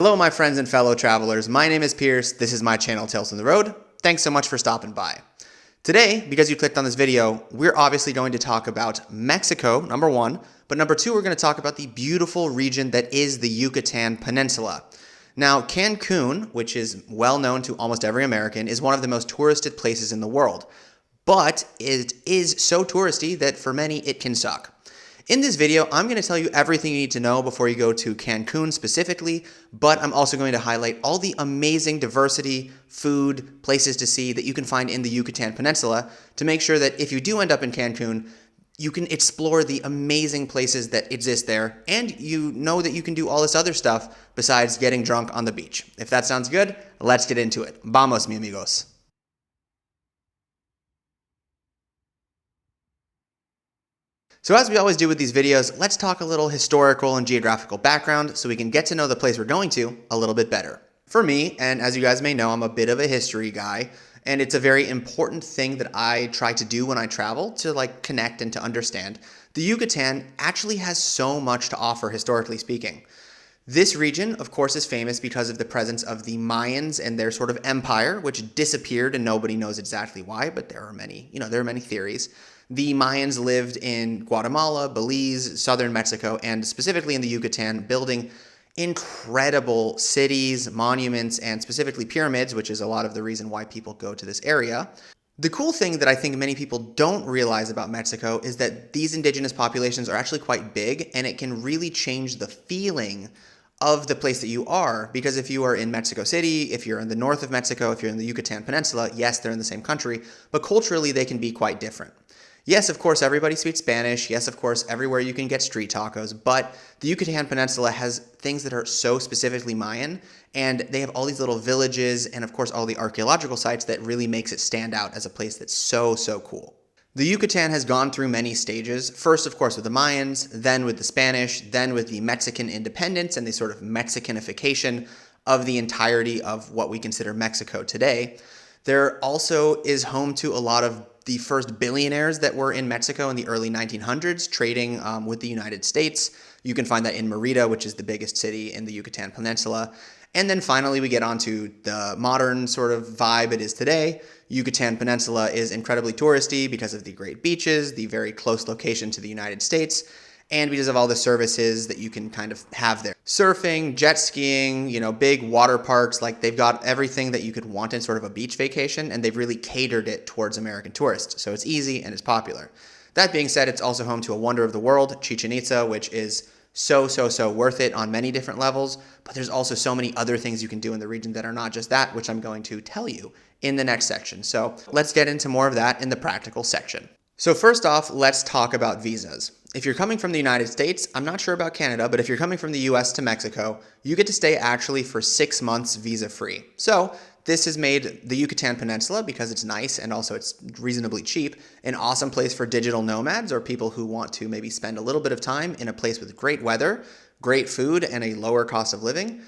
Hello my friends and fellow travelers, my name is Pierce, this is my channel Tales from the Road. Thanks so much for stopping by. Today, because you clicked on this video, we're obviously going to talk about Mexico, number one, but number two, we're going to talk about the beautiful region that is the Yucatan Peninsula. Now, Cancun, which is well known to almost every American, is one of the most touristed places in the world, but it is so touristy that for many it can suck. In this video, I'm going to tell you everything you need to know before you go to Cancun specifically, but I'm also going to highlight all the amazing diversity, food, places to see that you can find in the Yucatan Peninsula to make sure that if you do end up in Cancun, you can explore the amazing places that exist there, and you know that you can do all this other stuff besides getting drunk on the beach. If that sounds good, let's get into it. Vamos, mi amigos. So as we always do with these videos, let's talk a little historical and geographical background so we can get to know the place we're going to a little bit better. For me, and as you guys may know, I'm a bit of a history guy, and it's a very important thing that I try to do when I travel to connect and to understand. The Yucatan actually has so much to offer historically speaking. This region, of course, is famous because of the presence of the Mayans and their sort of empire, which disappeared and nobody knows exactly why, but there are many theories. The Mayans lived in Guatemala, Belize, southern Mexico, and specifically in the Yucatan, building incredible cities, monuments, and specifically pyramids, which is a lot of the reason why people go to this area. The cool thing that I think many people don't realize about Mexico is that these indigenous populations are actually quite big, and it can really change the feeling of the place that you are, because if you are in Mexico City, if you're in the north of Mexico, if you're in the Yucatan Peninsula, yes, they're in the same country, but culturally they can be quite different. Yes, of course, everybody speaks Spanish. Yes, of course, everywhere you can get street tacos. But the Yucatan Peninsula has things that are so specifically Mayan, and they have all these little villages and, of course, all the archaeological sites that really makes it stand out as a place that's so, so cool. The Yucatan has gone through many stages. First, of course, with the Mayans, then with the Spanish, then with the Mexican independence and the sort of Mexicanification of the entirety of what we consider Mexico today. There also is home to a lot of the first billionaires that were in Mexico in the early 1900s, trading with the United States. You can find that in Merida, which is the biggest city in the Yucatan Peninsula. And then finally, we get onto the modern sort of vibe it is today. Yucatan Peninsula is incredibly touristy because of the great beaches, the very close location to the United States, and because of all the services that you can kind of have there. Surfing, jet skiing, big water parks, they've got everything that you could want in sort of a beach vacation, and they've really catered it towards American tourists. So it's easy and it's popular. That being said, it's also home to a wonder of the world, Chichen Itza, which is so worth it on many different levels, but there's also so many other things you can do in the region that are not just that, which I'm going to tell you in the next section. So let's get into more of that in the practical section. So first off, let's talk about visas. If you're coming from the United States, I'm not sure about Canada, but if you're coming from the US to Mexico, you get to stay actually for 6 months visa-free. So this has made the Yucatan Peninsula, because it's nice and also it's reasonably cheap, an awesome place for digital nomads or people who want to maybe spend a little bit of time in a place with great weather, great food, and a lower cost of living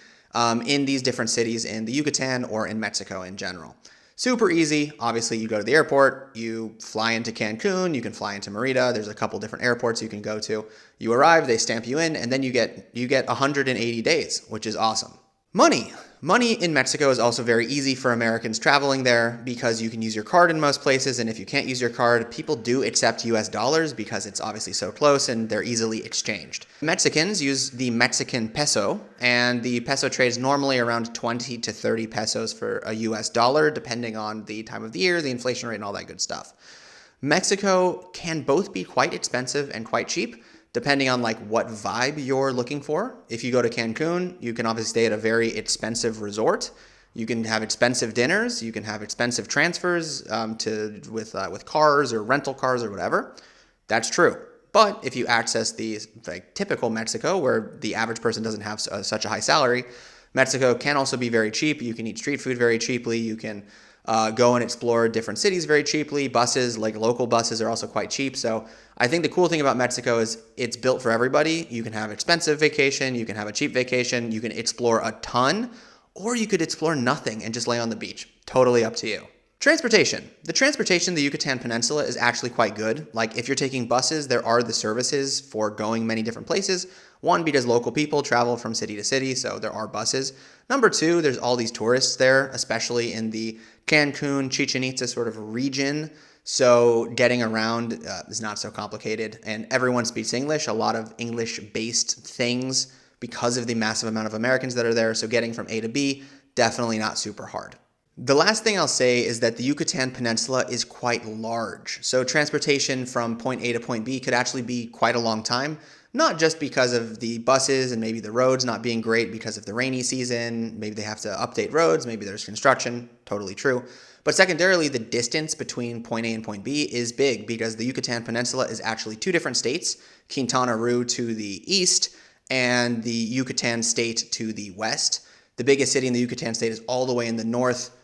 in these different cities in the Yucatan or in Mexico in general. Super easy. Obviously, you go to the airport, you fly into Cancun, you can fly into Merida. There's a couple different airports you can go to. You arrive, they stamp you in, and then you get 180 days, which is awesome. Money in Mexico is also very easy for Americans traveling there because you can use your card in most places, and if you can't use your card, people do accept US dollars because it's obviously so close and they're easily exchanged. Mexicans use the Mexican peso, and the peso trades normally around 20 to 30 pesos for a US dollar, depending on the time of the year, the inflation rate, and all that good stuff. Mexico can both be quite expensive and quite cheap, depending on what vibe you're looking for. If you go to Cancun, you can obviously stay at a very expensive resort. You can have expensive dinners. You can have expensive transfers with cars or rental cars or whatever. That's true. But if you access the typical Mexico, where the average person doesn't have such a high salary, Mexico can also be very cheap. You can eat street food very cheaply. You can go and explore different cities very cheaply. Buses, local buses, are also quite cheap. So I think the cool thing about Mexico is it's built for everybody. You can have expensive vacation, you can have a cheap vacation, you can explore a ton, or you could explore nothing and just lay on the beach. Totally up to you. Transportation. The transportation in the Yucatan Peninsula is actually quite good. Like if you're taking buses, there are the services for going many different places. One, because local people travel from city to city, so there are buses. Number two, there's all these tourists there, especially in the CANCUN, Chichen Itza sort of region. So getting around is not so complicated, and everyone speaks English, a lot of English-based things because of the massive amount of Americans that are there. So getting from A to B, definitely not super hard. The last thing I'll say is that the Yucatan Peninsula is quite large. So transportation from point A to point B could actually be quite a long time, not just because of the buses and maybe the roads not being great because of the rainy season. Maybe they have to update roads. Maybe there's construction. Totally true. But secondarily, the distance between point A and point B is big because the Yucatan Peninsula is actually two different states, Quintana Roo to the east and the Yucatan state to the west. The biggest city in the Yucatan state is all the way in the northwest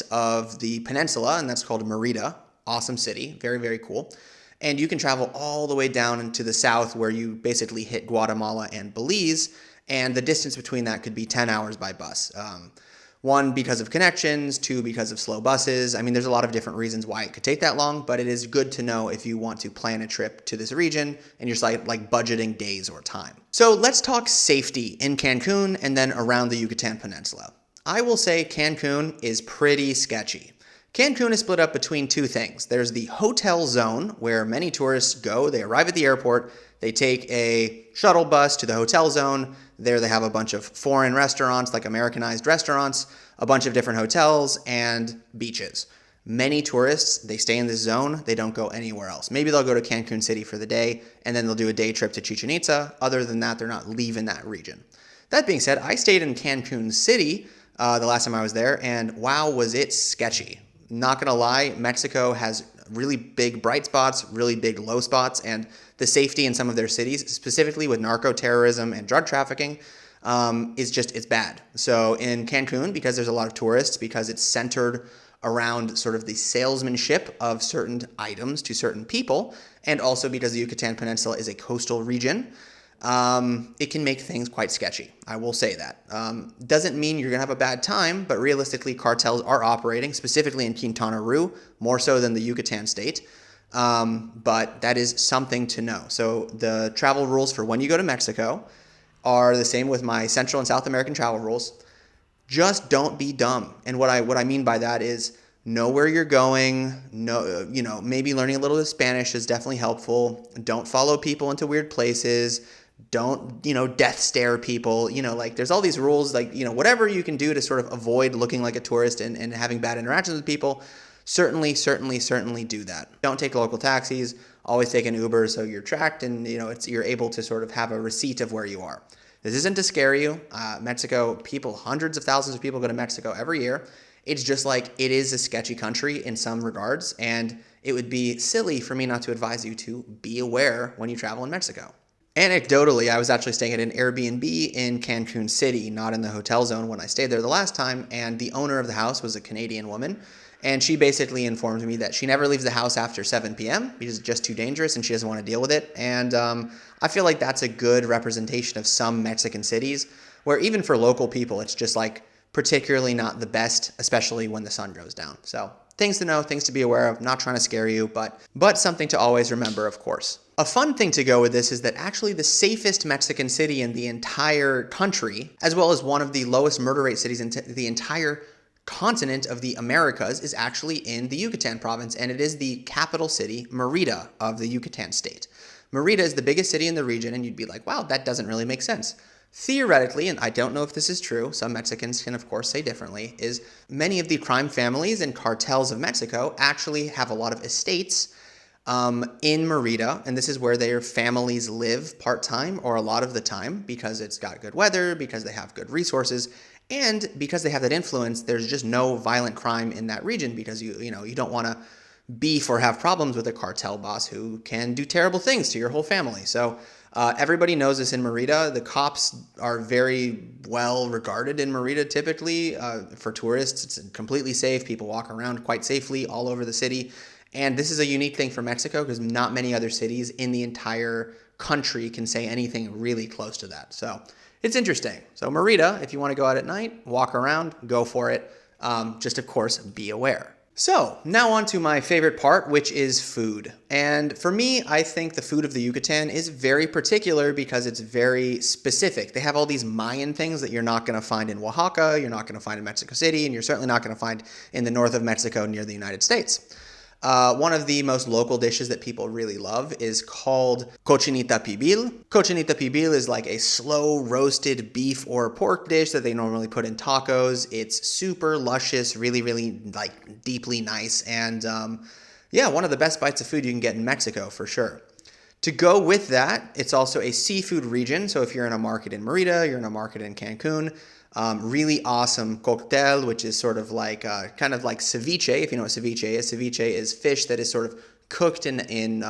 of the peninsula, and that's called Merida. Awesome city. Very, very cool. And you can travel all the way down into the south where you basically hit Guatemala and Belize, and the distance between that could be 10 hours by bus. One, because of connections. Two, because of slow buses. I mean, there's a lot of different reasons why it could take that long, but it is good to know if you want to plan a trip to this region and you're like budgeting days or time. So let's talk safety in Cancun and then around the Yucatan Peninsula. I will say Cancun is pretty sketchy. Cancun is split up between two things. There's the hotel zone where many tourists go. They arrive at the airport. They take a shuttle bus to the hotel zone. There they have a bunch of foreign restaurants, like Americanized restaurants, a bunch of different hotels, and beaches. Many tourists, they stay in this zone. They don't go anywhere else. Maybe they'll go to Cancun City for the day, and then they'll do a day trip to Chichen Itza. Other than that, they're not leaving that region. That being said, I stayed in Cancun City the last time I was there, and wow, was it sketchy. Not gonna lie, Mexico has really big bright spots, really big low spots, and the safety in some of their cities, specifically with narco-terrorism and drug trafficking, it's bad. So in Cancun, because there's a lot of tourists, because it's centered around sort of the salesmanship of certain items to certain people, and also because the Yucatan Peninsula is a coastal region, it can make things quite sketchy. I will say that. Doesn't mean you're going to have a bad time, but realistically, cartels are operating, specifically in Quintana Roo, more so than the Yucatan state. But that is something to know. So the travel rules for when you go to Mexico are the same with my Central and South American travel rules. Just don't be dumb. And what I mean by that is know where you're going. Know, maybe learning a little bit of Spanish is definitely helpful. Don't follow people into weird places. Don't, death stare people. There's all these rules, whatever you can do to sort of avoid looking like a tourist and having bad interactions with people. Certainly do that. Don't take local taxis. Always take an Uber so you're tracked and, you're able to sort of have a receipt of where you are. This isn't to scare you. Mexico, hundreds of thousands of people go to Mexico every year. It's just like it is a sketchy country in some regards, and it would be silly for me not to advise you to be aware when you travel in Mexico. Anecdotally, I was actually staying at an Airbnb in Cancun City, not in the hotel zone when I stayed there the last time, and the owner of the house was a Canadian woman, and she basically informed me that she never leaves the house after 7 p.m. because it's just too dangerous and she doesn't want to deal with it. And I feel like that's a good representation of some Mexican cities where even for local people, it's just particularly not the best, especially when the sun goes down. So things to know, things to be aware of, not trying to scare you, but something to always remember, of course. A fun thing to go with this is that actually the safest Mexican city in the entire country, as well as one of the lowest murder rate cities in the entire continent of the Americas, is actually in the Yucatan province, and it is the capital city, Merida, of the Yucatan state. Merida is the biggest city in the region, and you'd be like, wow, that doesn't really make sense. Theoretically, and I don't know if this is true, some Mexicans can of course say differently, is many of the crime families and cartels of Mexico actually have a lot of estates in Merida, and this is where their families live part-time or a lot of the time because it's got good weather, because they have good resources, and because they have that influence. There's just no violent crime in that region because you don't want to beef or have problems with a cartel boss who can do terrible things to your whole family. So everybody knows this in Merida. The cops are very well regarded in Merida typically. For tourists, it's completely safe. People walk around quite safely all over the city. And this is a unique thing for Mexico because not many other cities in the entire country can say anything really close to that. So it's interesting. So Merida, if you want to go out at night, walk around, go for it. Just, of course, be aware. So now on to my favorite part, which is food. And for me, I think the food of the Yucatan is very particular because it's very specific. They have all these Mayan things that you're not going to find in Oaxaca, you're not going to find in Mexico City, and you're certainly not going to find in the north of Mexico near the United States. One of the most local dishes that people really love is called cochinita pibil. Cochinita pibil is like a slow roasted beef or pork dish that they normally put in tacos. It's super luscious, really, really like deeply nice, and yeah, one of the best bites of food you can get in Mexico for sure. To go with that, it's also a seafood region. So if you're in a market in Merida, you're in a market in Cancun, really awesome cocktail, which is sort of like kind of like ceviche. If you know what ceviche is fish that is sort of cooked in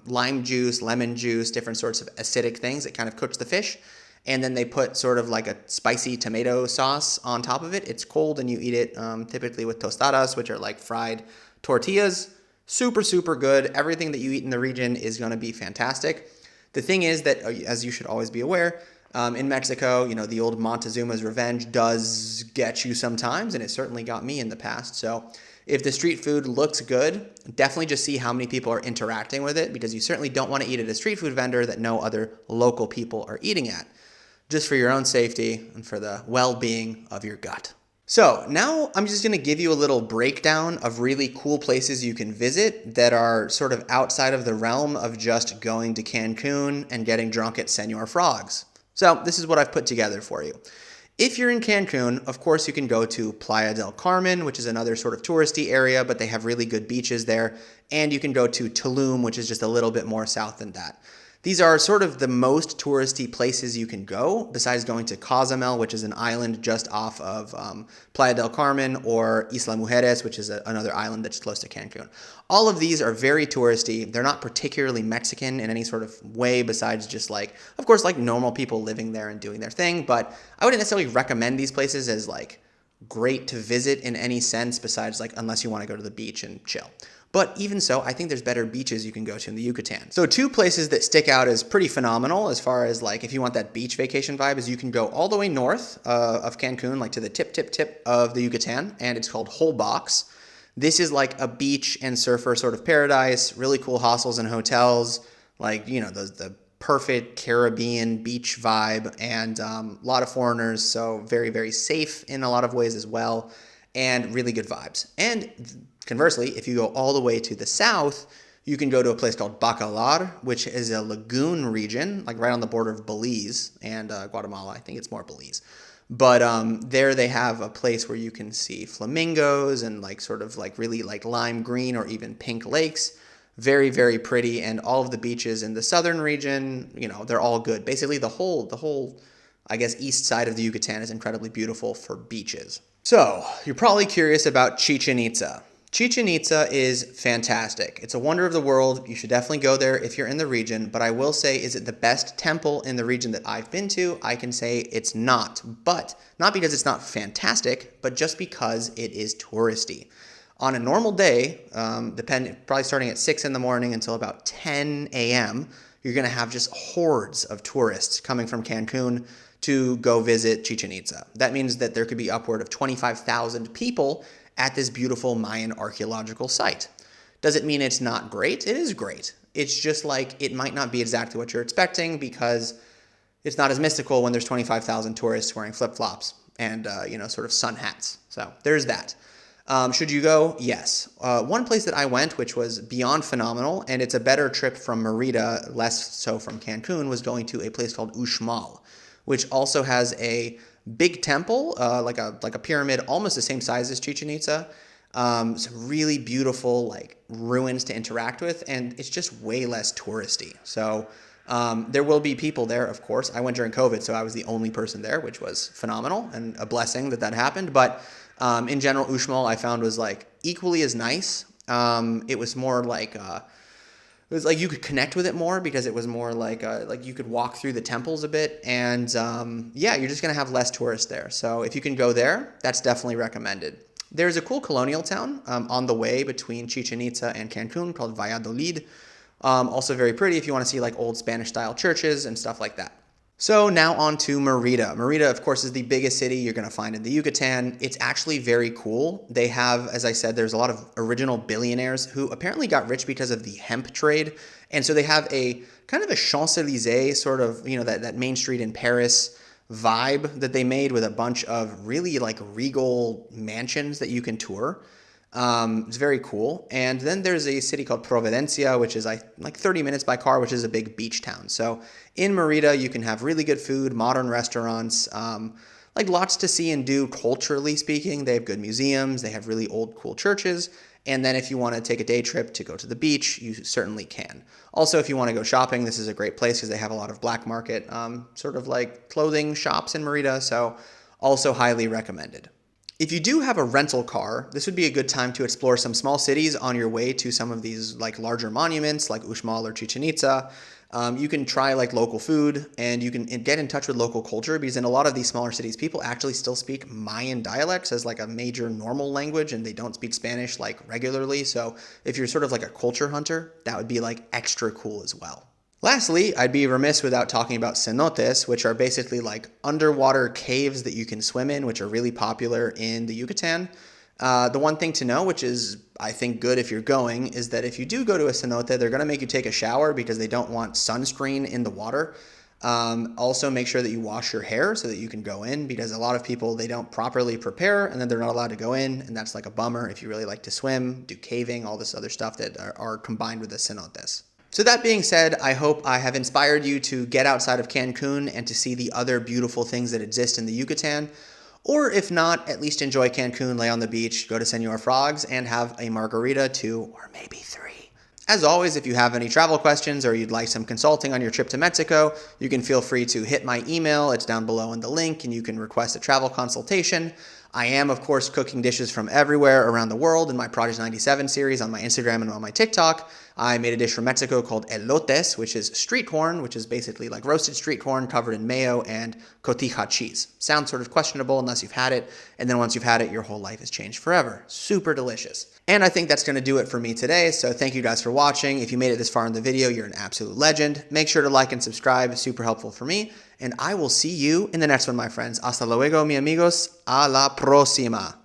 lime juice, lemon juice, different sorts of acidic things that kind of cooks the fish. And then they put sort of like a spicy tomato sauce on top of it. It's cold and you eat it typically with tostadas, which are like fried tortillas. Super, super good. Everything that you eat in the region is going to be fantastic. The thing is that, as you should always be aware, in Mexico, you know, the old Montezuma's revenge does get you sometimes, and it certainly got me in the past. So if the street food looks good, definitely just see how many people are interacting with it, because you certainly don't want to eat at a street food vendor that no other local people are eating at, just for your own safety and for the well-being of your gut. So now I'm just going to give you a little breakdown of really cool places you can visit that are sort of outside of the realm of just going to Cancun and getting drunk at Senor Frog's. So this is what I've put together for you. If you're in Cancun, of course you can go to Playa del Carmen, which is another sort of touristy area, but they have really good beaches there. And you can go to Tulum, which is just a little bit more south than that. These are sort of the most touristy places you can go, besides going to Cozumel, which is an island just off of Playa del Carmen, or Isla Mujeres, which is another island that's close to Cancun. All of these are very touristy. They're not particularly Mexican in any sort of way, besides just like, of course, like normal people living there and doing their thing. But I wouldn't necessarily recommend these places as like great to visit in any sense, besides like unless you want to go to the beach and chill. But even so, I think there's better beaches you can go to in the Yucatan. So two places that stick out as pretty phenomenal as far as like if you want that beach vacation vibe is you can go all the way north of Cancun, like to the tip of the Yucatan, and it's called Holbox. This is like a beach and surfer sort of paradise, really cool hostels and hotels, like, you know, the perfect Caribbean beach vibe, and a lot of foreigners, so very, very safe in a lot of ways as well, and really good vibes. And conversely, if you go all the way to the south, you can go to a place called Bacalar, which is a lagoon region, like right on the border of Belize and Guatemala. I think it's more Belize. But there they have a place where you can see flamingos and like sort of like really like lime green or even pink lakes. Very, very pretty. And all of the beaches in the southern region, you know, they're all good. Basically, the whole, I guess, east side of the Yucatan is incredibly beautiful for beaches. So you're probably curious about Chichen Itza. Chichen Itza is fantastic. It's a wonder of the world. You should definitely go there if you're in the region. But I will say, is it the best temple in the region that I've been to? I can say it's not. But not because it's not fantastic, but just because it is touristy. On a normal day, probably starting at 6 in the morning until about 10 a.m., you're going to have just hordes of tourists coming from Cancun to go visit Chichen Itza. That means that there could be upward of 25,000 people at this beautiful Mayan archaeological site. Does it mean it's not great? It is great. It's just like it might not be exactly what you're expecting because it's not as mystical when there's 25,000 tourists wearing flip-flops and sort of sun hats. So there's that. Should you go? Yes. One place that I went, which was beyond phenomenal, and it's a better trip from Merida, less so from Cancun, was going to a place called Uxmal, which also has a big temple, like a pyramid, almost the same size as Chichen Itza. Some really beautiful like ruins to interact with, and it's just way less touristy. So there will be people there, of course. I went during COVID, so I was the only person there, which was phenomenal and a blessing that happened. But in general, Uxmal I found was like equally as nice. It was more like it was like you could connect with it more because it was more like you could walk through the temples a bit, and you're just gonna have less tourists there. So if you can go there, that's definitely recommended. There's a cool colonial town on the way between Chichen Itza and Cancun called Valladolid. Also very pretty if you want to see like old Spanish style churches and stuff like that. So now on to Merida. Merida, of course, is the biggest city you're going to find in the Yucatan. It's actually very cool. They have, as I said, there's a lot of original billionaires who apparently got rich because of the hemp trade. And so they have a kind of a Champs-Élysées sort of, that main street in Paris vibe that they made with a bunch of really like regal mansions that you can tour. It's very cool. And then there's a city called Providencia, which is like 30 minutes by car, which is a big beach town. So in Merida, you can have really good food, modern restaurants, like lots to see and do culturally speaking. They have good museums. They have really old, cool churches. And then if you want to take a day trip to go to the beach, you certainly can. Also, if you want to go shopping, this is a great place because they have a lot of black market sort of like clothing shops in Merida. So also highly recommended. If you do have a rental car, this would be a good time to explore some small cities on your way to some of these like larger monuments like Uxmal or Chichen Itza. You can try like local food and you can get in touch with local culture because in a lot of these smaller cities, people actually still speak Mayan dialects as like a major normal language and they don't speak Spanish like regularly. So if you're sort of like a culture hunter, that would be like extra cool as well. Lastly, I'd be remiss without talking about cenotes, which are basically like underwater caves that you can swim in, which are really popular in the Yucatan. The one thing to know, which is, I think, good if you're going, is that if you do go to a cenote, they're going to make you take a shower because they don't want sunscreen in the water. Also, make sure that you wash your hair so that you can go in because a lot of people, they don't properly prepare and then they're not allowed to go in. And that's like a bummer if you really like to swim, do caving, all this other stuff that are combined with the cenotes. So that being said, I hope I have inspired you to get outside of Cancun and to see the other beautiful things that exist in the Yucatan. Or if not, at least enjoy Cancun, lay on the beach, go to Senor Frogs, and have a margarita, 2 or maybe 3. As always, if you have any travel questions or you'd like some consulting on your trip to Mexico, you can feel free to hit my email. It's down below in the link, and you can request a travel consultation. I am, of course, cooking dishes from everywhere around the world in my Project 97 series on my Instagram and on my TikTok. I made a dish from Mexico called elotes, which is street corn, which is basically like roasted street corn covered in mayo and cotija cheese. Sounds sort of questionable unless you've had it, and then once you've had it, your whole life has changed forever. Super delicious. And I think that's going to do it for me today, so thank you guys for watching. If you made it this far in the video, you're an absolute legend. Make sure to like and subscribe, super helpful for me, and I will see you in the next one, my friends. Hasta luego, mi amigos. A la próxima.